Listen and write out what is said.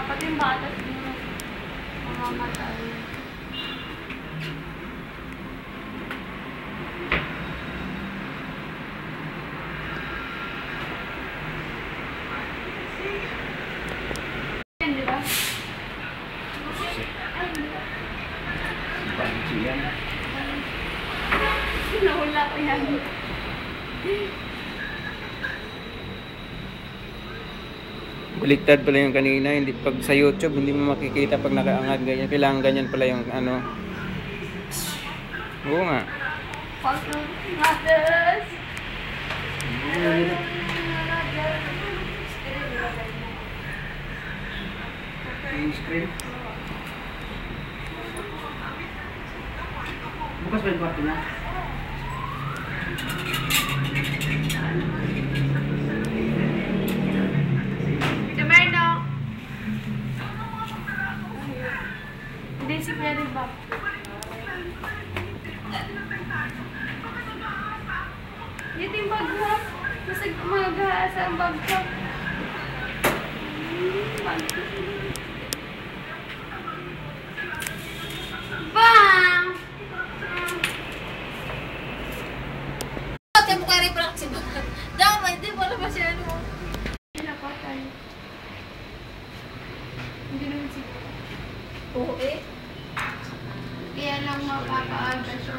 Pati yung bata siguro mamamatay. Yan, di ba? Ay, di ba? Pansi yan. Nawala ko yan. Baliktad pala yung kanina, hindi pag sa YouTube hindi mo makikita pag nakaangat ganyan. Kailangan ganyan pala yung ano. Oo nga. Mothers! Screen. Bukas ba yung kwarto na? Jamerno! Hindi si Mary ba? Dito yung bag mo. Masag mag-aasa ang bag ko. Bang! Ate mo kaya reflection mo. Dama, hindi mo na ba siya ano? Napatay. Hindi naman siguro. Oo eh. Kaya lang mapapaaga siya.